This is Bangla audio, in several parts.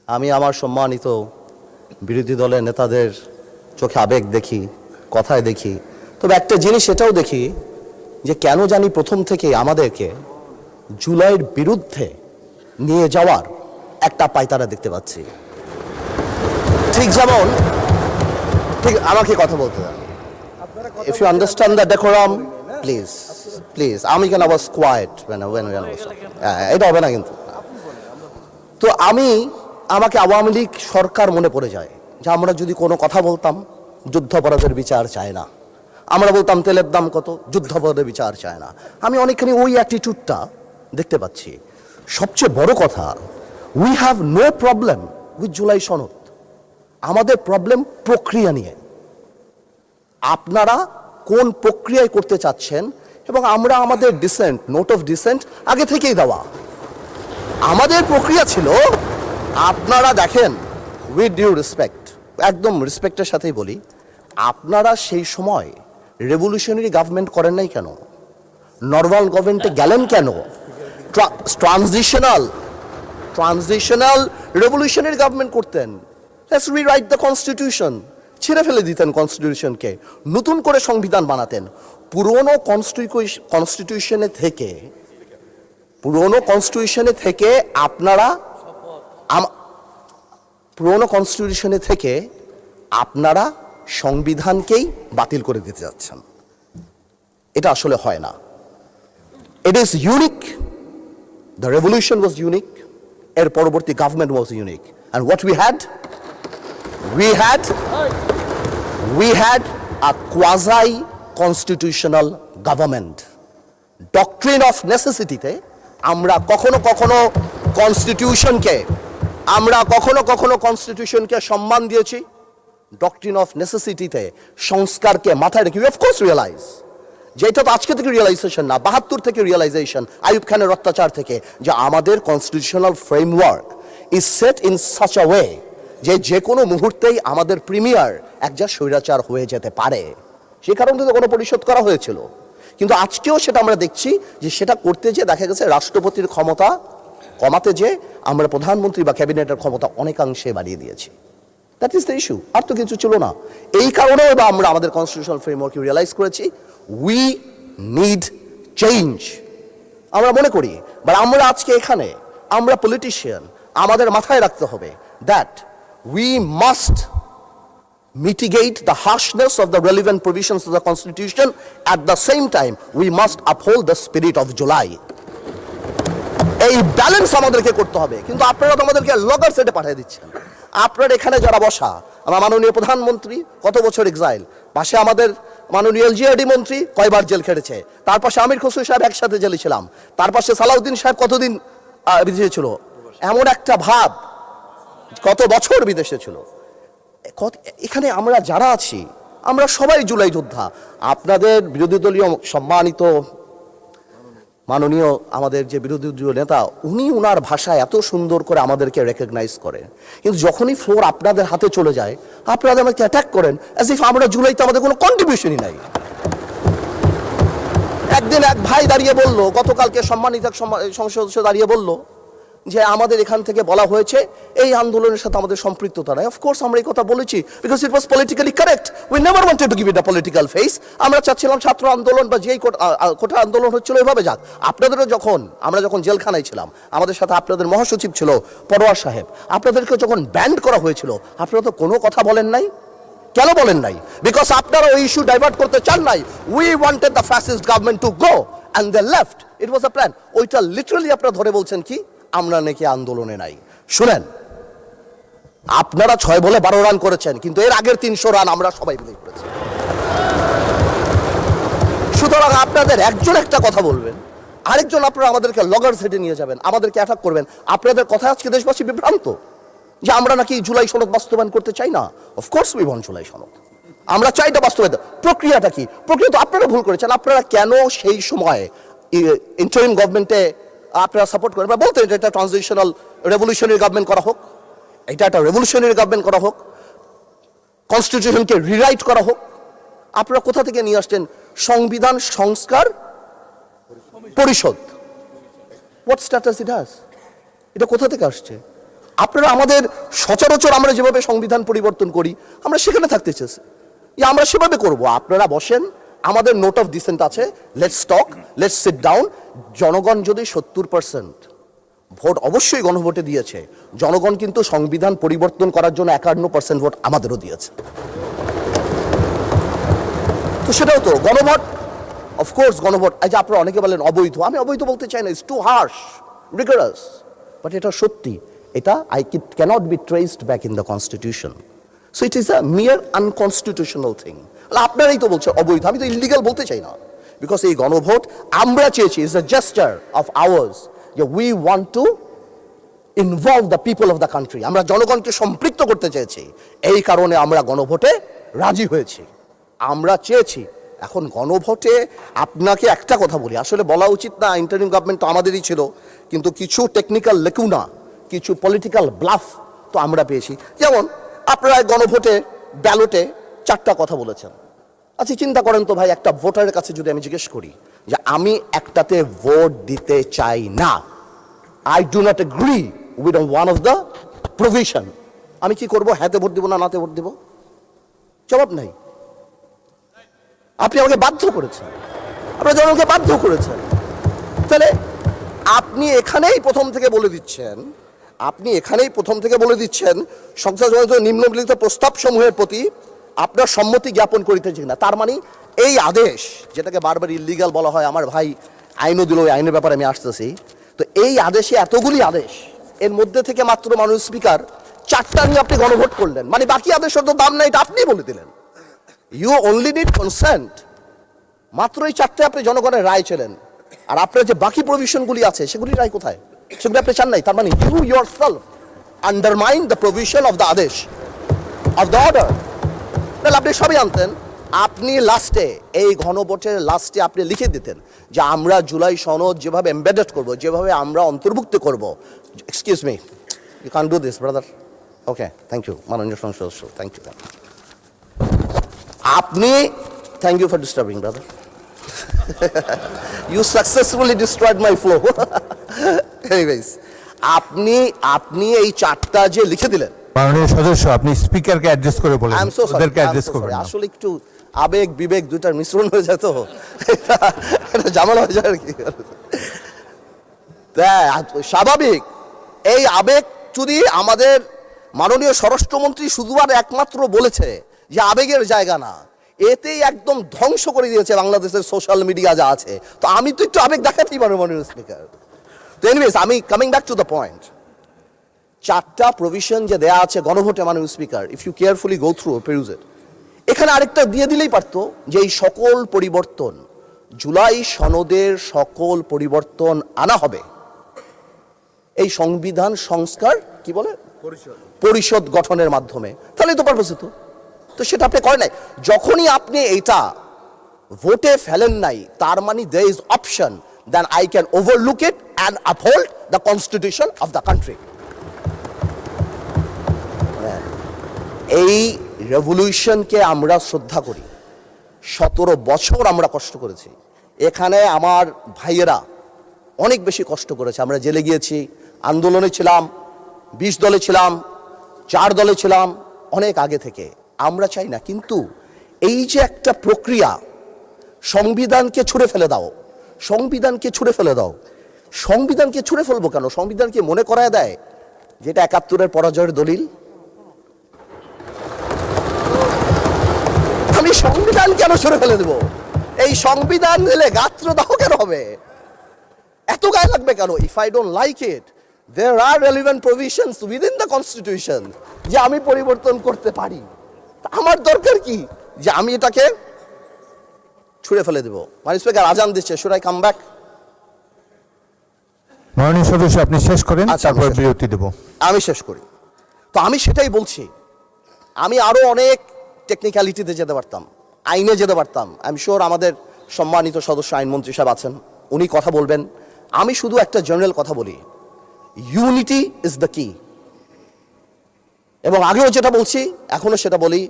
আমি আমার সম্মানিত বিরোধী দলের নেতাদের চোখে আবেগ দেখি, কথায় দেখি, তবে একটা জিনিস এটাও দেখি যে কেন জানি প্রথম থেকে আমাদেরকে জুলাইয়ের বিরুদ্ধে নিয়ে যাওয়ার একটা পায়তারা দেখতে পাচ্ছি। ঠিক যেমন, ঠিক আমাকে কথা বলতে দেন। If you understand the decorum, please, please. আমি কেন was quiet when I was এটা হবে না কিন্তু। তো আমাকে আওয়ামী লীগ সরকার মনে পড়ে যায় যে আমরা যদি কোনো কথা বলতাম যুদ্ধাপরাধের বিচার চায় না, আমরা বলতাম তেলের দাম কত, যুদ্ধাপরাধের বিচার চায় না। আমি অনেকখানি ওই অ্যাটিটিউডটা দেখতে পাচ্ছি। সবচেয়ে বড় কথা, we have no problem with July সনদ। আমাদের প্রবলেম প্রক্রিয়া নিয়ে। আপনারা কোন প্রক্রিয়ায় করতে চাচ্ছেন এবং আমরা আমাদের ডিসেন্ট, নোট অফ ডিসেন্ট আগে থেকেই দেওয়া। আমাদের প্রক্রিয়া ছিল, আপনারা দেখেন, উইথ ডিউ রেসপেক্ট, একদম রেসপেক্টের সাথেই বলি, আপনারা সেই সময় রেভলিউশনারি গভর্নমেন্ট করেন নাই কেন? নর্মাল গভর্নমেন্টে গেলেন কেন? ট্রানজিশনাল রেভলিউশনারি গভর্নমেন্ট করতেন। লেটস রিরাইট দ্য কনস্টিটিউশন, ছেড়ে ফেলে দিতেন কনস্টিটিউশনকে, নতুন করে সংবিধান বানাতেন। পুরনো কনস্টিটিউশনে থেকে আপনারা সংবিধানকেই বাতিল করে দিতে যাচ্ছেন। এটা আসলে হয় না। It is unique. The revolution was unique, এর পরবর্তী government was unique. And what we had a quasi constitutional government. Doctrine of necessity তে আমরা কখনো কনস্টিটিউশনকে সম্মান দিয়েছি। ডক্ট্রিন অফ নেসেসিটিতে সংস্কারকে মাথায় রেখে অফ কোর্স রিয়েলাইজ, যেটা তো আজকে থেকে রিয়েলাইজেশন না, ৭২ থেকে রিয়েলাইজেশন, আইয়ুব খানের অত্যাচার থেকে, যে আমাদের constitutional framework is set in such a way যে কোনো মুহূর্তেই আমাদের প্রিমিয়ার একজন স্বৈরাচার হয়ে যেতে পারে। সে কারণে তো কোনো পরিশোধ করা হয়েছিল। কিন্তু আজকেও সেটা আমরা দেখছি যে সেটা করতে যে দেখা গেছে রাষ্ট্রপতির ক্ষমতা কমাতে যে আমরা প্রধানমন্ত্রী বা ক্যাবিনেটের ক্ষমতা অনেকাংশে বাড়িয়ে দিয়েছি। দ্যাট ইজ দ্য ইস্যু, আর তো কিছু ছিল না। এই কারণে বা আমরা আমাদের কনস্টিটিউশনাল ফ্রেমওয়ার্কে রিয়েলাইজ করেছি উই নিড চেঞ্জ। আমরা মনে করি, বাট আমরা আজকে এখানে, আমরা পলিটিশিয়ান, আমাদের মাথায় রাখতে হবে that we must mitigate the harshness of the relevant provisions of the Constitution. At the same time, we must uphold the spirit of July. এই ব্যালেন্স আমাদেরকে করতে হবে। কিন্তু আপনারা তো আমাদেরকে লগর সেটে পাঠিয়ে দিচ্ছেন। আপনার এখানে যারা বসা, আমার মাননীয় প্রধানমন্ত্রী কত বছর এক্সাইল, পাশে আমাদের মাননীয় এলজিআরডি মন্ত্রী কয়বার জেল খেটেছে, তার পাশে আমির খসরু সাহেব একসাথে জেলে ছিলাম, তার পাশে সালাউদ্দিন সাহেব কতদিন বিদেশে ছিল, এমন একটা ভাব, কত বছর বিদেশে ছিল। এখানে আমরা যারা আছি, আমরা সবাই জুলাই যোদ্ধা। আপনাদের বিরোধী দলীয় সম্মানিত মাননীয় আমাদের যে বিরোধী দলীয় নেতা, উনার ভাষায় এত সুন্দর করে আমাদেরকে রেকগনাইজ করেন, কিন্তু যখনই ফ্লোর আপনাদের হাতে চলে যায়, আপনারা আমাকে অ্যাটাক করেন অ্যাজ ইফ আমরা জুলাইতে আমাদের কোনো কন্ট্রিবিউশনই নাই। একদিন এক ভাই দাঁড়িয়ে বলল, গতকালকে সম্মানিত সংসদ সদস্য দাঁড়িয়ে বলল যে আমাদের এখান থেকে বলা হয়েছে এই আন্দোলনের সাথে আমাদের সম্পৃক্ততা নাই। অফকোর্স আমরা এই কথা বলেছি, because it was politically correct. We never wanted to give it a political face. আমরা চাচ্ছিলাম ছাত্র আন্দোলন বা যেই কোটা আন্দোলন হচ্ছিল এভাবে যাক। আপনাদেরও আমরা যখন জেলখানায় ছিলাম, আমাদের সাথে আপনাদের মহাসচিব ছিল পরোয়ার সাহেব, আপনাদেরকে যখন ব্যান্ড করা হয়েছিল, আপনারা তো কোনো কথা বলেন নাই। কেন বলেন নাই? বিকজ আপনারা ওই ইস্যু ডাইভার্ট করতে চান নাই। We wanted the fascist government to go and they left. It was a plan. ওইটা লিটারালি আপনারা ধরে বলছেন কি আমরা নাকি আন্দোলনে নাই। শুনেন, আপনারা 6 বলে 12 রান করেছেন, কিন্তু এর আগের 300 রান আমরা সবাই মিলে করেছি। সুতরাং আপনাদের একজন একটা কথা বলবেন, আরেকজন আপনারা আমাদেরকে লগর সেটে নিয়ে যাবেন, আমাদেরকে অ্যাটাক করবেন। আপনাদের কথা আজকে দেশবাসী বিভ্রান্ত যে আমরা নাকি জুলাই সনদ বাস্তবায়ন করতে চাই না। অফকোর্স উই ওয়ান্ট জুলাই সনদ, আমরা চাই এটা বাস্তবায়ন। প্রক্রিয়াটা কি? প্রক্রিয়া তো আপনারা ভুল করেছেন। আপনারা কেন সেই সময় ইন্টারিম গভর্নমেন্টে আপনারা সাপোর্ট করেন বা বলতেন এটা ট্রানজিশনাল রেভলিউশনারি গভর্নমেন্ট করা হোক, এটা একটা রেভলিউশনারি গভর্নমেন্ট করা হোক, কনস্টিটিউশনকে রিরাইট করা হোক। আপনারা কোথা থেকে নিয়ে আসছেন সংবিধান সংস্কার পরিষদ? What status it has? এটা কোথা থেকে আসছে? আপনারা আমাদের সচরাচর আমরা যেভাবে সংবিধান পরিবর্তন করি আমরা সেখানে থাকতে চেয়েছি, আমরা সেভাবে করব। আপনারা বসেন, আমাদের নোট অফ ডিসেন্ট আছে, let's talk, let's sit down. জনগণ যদি 70% ভোট অবশ্যই গণভোটে দিয়েছে, জনগণ কিন্তু সংবিধান পরিবর্তন করার জন্য 51% ভোট আমাদেরও দিয়েছে। তো সেটাও তো গণভোট, অফকোর্স গণভোট। এই যে আপনারা অনেকে বলেন অবৈধ, আমি অবৈধ বলতে চাই না, it's too harsh, rigorous, but এটা সত্যি, এটা cannot be traced back in the constitution. So it is a mere unconstitutional thing. আপনারাই তো বলছেন অবৈধ, আমি তো ইলিগাল বলতে চাই না, বিকজ এই গণভোট আমরা চেয়েছি, is a gesture of ours, যে we want to involve the people of the country. আমরা জনগণকে সম্পৃক্ত করতে চেয়েছি, এই কারণে আমরা গণভোটে রাজি হয়েছি, আমরা চেয়েছি। এখন গণভোটে আপনাকে একটা কথা বলি, আসলে বলা উচিত না, ইন্টারিম গভর্নমেন্ট তো আমাদেরই ছিল, কিন্তু কিছু টেকনিক্যাল লেকুনা, কিছু পলিটিক্যাল ব্লাফ তো আমরা পেয়েছি। যেমন আপনারা গণভোটে ব্যালটে 4টা কথা বলেছেন। আচ্ছা চিন্তা করেন তো ভাই, একটা ভোটারের কাছে যদি আমি জিজ্ঞেস করি যে আমি একটাতে ভোট দিতে চাই না, I do not agree with one of the provision, আমি কি করব? হ্যাঁতে ভোট দিব না নাতে ভোট দিব? জবাব নাই। আপনি আমাকে বাধ্য করেছেন, আপনারা জনগণকে বাধ্য করেছেন। তাহলে আপনি এখানেই প্রথম থেকে বলে দিচ্ছেন, সংসদ নিম্নলিখিত প্রস্তাব সমূহের প্রতি আপনার সম্মতি জ্ঞাপন করিতেছি না। তার মানে এই আদেশ, যেটাকে বারবার ইলিগাল বলা হয়, আমার ভাই আইনও দিল, ওই আইনের ব্যাপারে আমি আসতেছি। তো এই আদেশে এতগুলি আদেশ, এর মধ্যে থেকে মাত্র মাননীয় স্পিকার 4টা নিয়ে আপনি গণভোট করলেন, মানে বাকি আদেশের তো দাম নাই, এটা আপনি বলে দিলেন। ইউ অনলি নিড কনসেন্ট, মাত্র এই 4টে আপনি জনগণের রায় ছিলেন। আর আপনার যে বাকি প্রভিশনগুলি আছে সেগুলি রায় কোথায়? সেগুলি আপনি চান নাই। তার মানে you yourself undermine the provision of the আদেশ অফ দ্য অর্ডার। তাহলে আপনি সবই আনতেন, আপনি লাস্টে, এই গণভোটের লাস্টে আপনি লিখে দিতেন যে আমরা জুলাই সনদ যেভাবে এমবেডেড করব, যেভাবে আমরা অন্তর্ভুক্ত করব। Excuse me, you can do this brother. Okay, thank you মাননীয় সংসদ সদস্য, থ্যাংক ইউ। আপনি, thank you for disturbing brother, you successfully destroyed my flow. Anyways, আপনি এই 4টা যে লিখে দিলেন, মাননীয় সদস্য আপনি স্পিকারকে অ্যাড্রেস করে বলেন, আই এম সো সরি, ওদেরকে অ্যাড্রেস করবেন না। আসলে একটু আবেগ বিবেক দুইটার মিশ্রণ হয়ে যায়, তো এটা ঝামেলা হয়ে যায় আর কি। স্বাভাবিক, এই আবেগ যদি আমাদের মাননীয় স্বরাষ্ট্রমন্ত্রী শুধু আর একমাত্র বলেছে যে আবেগের জায়গা না, এতেই একদম ধ্বংস করে দিয়েছে বাংলাদেশের সোশ্যাল মিডিয়া যা আছে। তো আমি তো একটু আবেগ দেখাতেই পারবো মাননীয় স্পিকার। তো এনিওয়েজ, আমি coming back to the point, 4টা প্রভিশন যে দেয়া আছে গণভোটে মাননীয় speaker, if you carefully go through peruse it, এখানে আরেকটা দিয়ে দিলেই পারতো যে এই সকল পরিবর্তন, জুলাই সনদের সকল পরিবর্তন আনা হবে এই সংবিধান সংস্কার কি বলে পরিষদ গঠনের মাধ্যমে, তাহলে তো পারপোস হতো। তো সেটা আপনি করেন নাই। যখনই আপনি এইটা ভোটে ফেলেন নাই, তার মানে there is option then I can overlook it and uphold the constitution of the country. এই রেভলিউশনকে আমরা শ্রদ্ধা করি, 17 বছর আমরা কষ্ট করেছি। এখানে আমার ভাইয়েরা অনেক বেশি কষ্ট করেছে, আমরা জেলে গিয়েছি, আন্দোলনে ছিলাম, 20 দলে ছিলাম, 4 দলে ছিলাম, অনেক আগে থেকে। আমরা চাই না, কিন্তু এই যে একটা প্রক্রিয়া, সংবিধানকে ছুঁড়ে ফেলে দাও, সংবিধানকে ছুঁড়ে ফেলে দাও, সংবিধানকে ছুঁড়ে ফেলবো কেন? সংবিধানকে মনে করায় দেয় যেটা 71-এর পরাজয়ের দলিল। আমি সংবিধান কেন ছুঁড়ে ফেলে দেবো? এই সংবিধান দিলে গাত্রদাহ কেন হবে? এত গায়ে লাগবে কেন? If I don't like it, there are relevant provisions within the constitution যে আমি পরিবর্তন করতে পারি। আমার দরকার কি যে আমি এটাকে ছুঁড়ে ফেলে দেব? মাননীয় স্পিকার আজান দিচ্ছে, should I come back? মাননীয় সদস্য আপনি শেষ করেন, তারপর বিরতি দেব। আমি শেষ করি। তো আমি সেটাই বলছি, আমি আরো অনেক টেকনিক্যালিটিতে যেতে পারতাম, আইনে যেতে পারতাম। আই এম শিওর আমাদের সম্মানিত সদস্য আইনমন্ত্রী সাহেব আছেন, উনি কথা বলবেন। আমি শুধু একটা জেনারেল কথা বলি, ইউনিটি ইজ দ্য কি। এবং আগেও যেটা বলছি, এখনো সেটা বলি,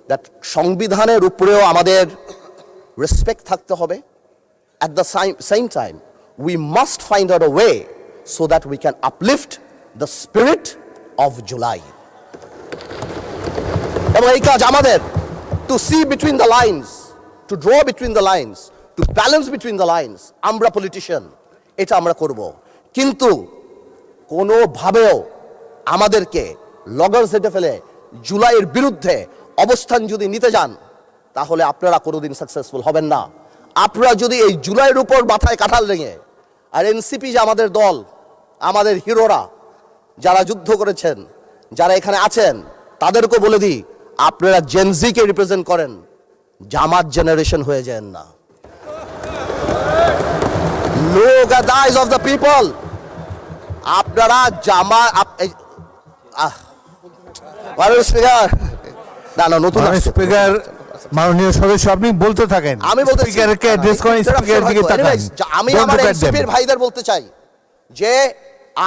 দ্যাট সংবিধানের উপরেও আমাদের রেসপেক্ট থাকতে হবে। At the same time we must find out a way so that we can uplift the spirit of July. এবং এই কাজ আমাদের, to see between the lines, to draw between the lines, to balance between the lines. আমরা পলিটিশিয়ান, এটা আমরা করব, কিন্তু কোনোভাবেও আমাদেরকে লগর সেটে ফেলে জুলাইয়ের বিরুদ্ধে অবস্থান যদি নিতে যান, তাহলে আপনারা কোনোদিন সাকসেসফুল হবেন না। আপনারা যদি এই জুলাইয়ের উপর মাথায় কাঁঠাল রেঙে, আর এনসিপি যে আমাদের দল, আমাদের হিরোরা যারা যুদ্ধ করেছেন, যারা এখানে আছেন, তাদেরকে বলে দিই, আপনারা জেনজিকে রিপ্রেজেন্ট করেন, জামাত জেনারেশন হয়ে যান না। Look at the eyes of the people. আপনারা নতুন স্পিকার, মাননীয় সদস্য, আপনি বলতে থাকেন। আমি বলতে স্পিকারকে অ্যাড্রেস করেন, স্পিকারের দিকে তাকান। আমি আমার এনসিপির ভাইদের বলতে চাই যে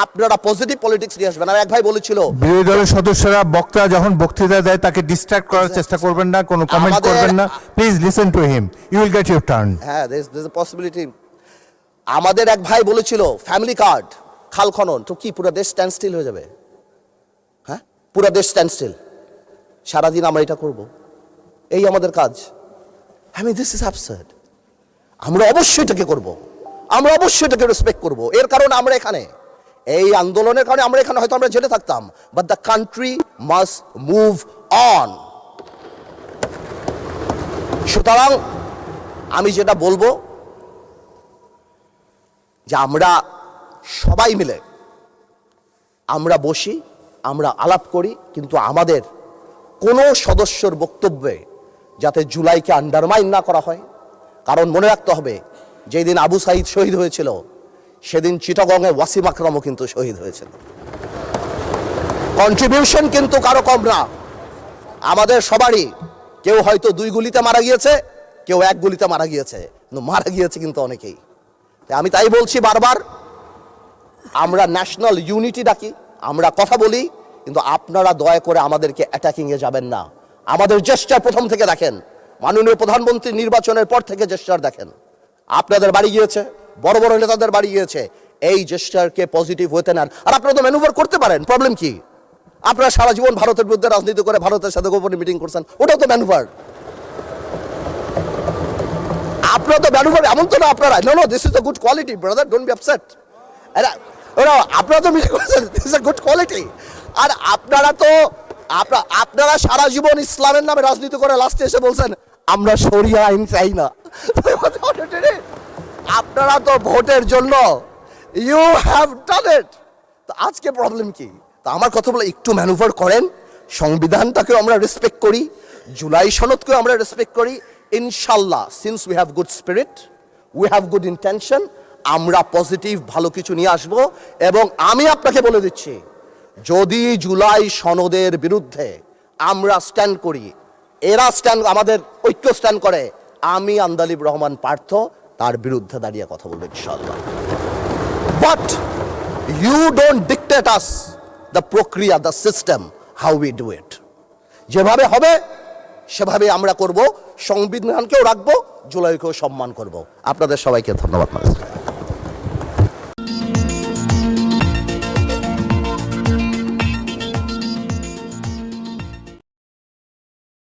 আপনারা পজিটিভ পলিটিক্স নিয়ে আসবেন। আর এক ভাই বলেছিল, বিরোধী দলের সদস্যরা বক্তা যখন বক্তৃতা দেয় তাকে ডিস্ট্রাক্ট করার চেষ্টা করবেন না, কোনো কমেন্ট করবেন না। Please listen to him, you will get your turn. হ্যাঁ, there's a possibility। আমাদের এক ভাই বলেছিল ফ্যামিলি কার্ড, খাল খনন, তো কি পুরো দেশ স্ট্যান্ড স্টিল হয়ে যাবে? হ্যাঁ, পুরো দেশ স্ট্যান্ড স্টিল, সারাদিন আমরা এটা করব, এই আমাদের কাজ। I mean, this is absurd. আমরা অবশ্যই এটাকে করব, আমরা অবশ্যই এটাকে রেসপেক্ট করব। এর কারণে আমরা এখানে, এই আন্দোলনের কারণে আমরা এখানে, হয়তো আমরা জেলে থাকতাম, but the country must move on. সুতরাং আমি যেটা বলবো, যে আমরা সবাই মিলে আমরা বসি, আমরা আলাপ করি, কিন্তু আমাদের কোনো সদস্যর বক্তব্যে যাতে জুলাইকে আন্ডারমাইন না করা হয়। কারণ মনে রাখতে হবে, যেই দিন আবু সাইদ শহীদ হয়েছিল, সেদিন চিটাগংয়ে ওয়াসিম আকরামও কিন্তু শহীদ হয়েছিল। কন্ট্রিবিউশন কিন্তু কারো কম না, আমাদের সবারই। কেউ হয়তো 2 গুলিতে মারা গিয়েছে, কেউ 1 গুলিতে মারা গিয়েছে, কিন্তু মারা গিয়েছে কিন্তু অনেকেই। আমি তাই বলছি বারবার, আমরা ন্যাশনাল ইউনিটি ডাকি, আমরা কথা বলি, কিন্তু আপনারা দয়া করে আমাদেরকে অ্যাটাকিংয়ে যাবেন না। আমাদের জেস্টার প্রথম থেকে দেখেন, মাননীয় প্রধানমন্ত্রী নির্বাচনের পর থেকে জেস্টার দেখেন। আপনাদের বাড়ি গিয়েছে, বড় বড় নেতাদের বাড়ি গিয়েছে, এই জেস্টারকে পজিটিভ হতে নেন। আর আপনারা তো ম্যানুভার করতে পারেন, প্রবলেম কি? আপনারা সারা জীবন ভারতের বিরুদ্ধে রাজনীতি করে ভারতের সাথে গোপনে মিটিং করছেন, ওটাও তো ম্যানুভার। আপনারা তো ম্যানুভার, এমন তো না আপনারা, no this is a good quality brother, don't be upset. আপনারা তো মিটিং করছেন, this is a good quality. আর আপনারা সারা জীবন ইসলামের নামে রাজনীতি করে লাস্টে এসে বলছেন আমরা শরিয়া আইন চাই না। আপনারা তো ভোটের জন্য, ইউ হ্যাভ ডান ইট। তো আজকে প্রবলেম কি? তো আমার কথা বলে একটু ম্যানুভার করেন, সংবিধানটাকেও আমরা রেসপেক্ট করি, জুলাই সনদকেও আমরা রেসপেক্ট করি। ইনশাল্লাহ, since we have good spirit, we have good intention, আমরা পজিটিভ ভালো কিছু নিয়ে আসব। এবং আমি আপনাকে বলে দিচ্ছি, যদি জুলাই সনদের বিরুদ্ধে আমরা স্ট্যান্ড করি, এরা স্ট্যান্ড, আমাদের ঐক্য স্ট্যান্ড করে, আমি আন্দালিব রহমান পার্থ তার বিরুদ্ধে দাঁড়িয়ে কথা বলবো ইনশাআল্লাহ। But you don't dictate us the প্রক্রিয়া, the system, how we do it. যেভাবে হবে সেভাবে আমরা করব, সংবিধানকেও রাখবো, জুলাইকেও সম্মান করব। আপনাদের সবাইকে ধন্যবাদ।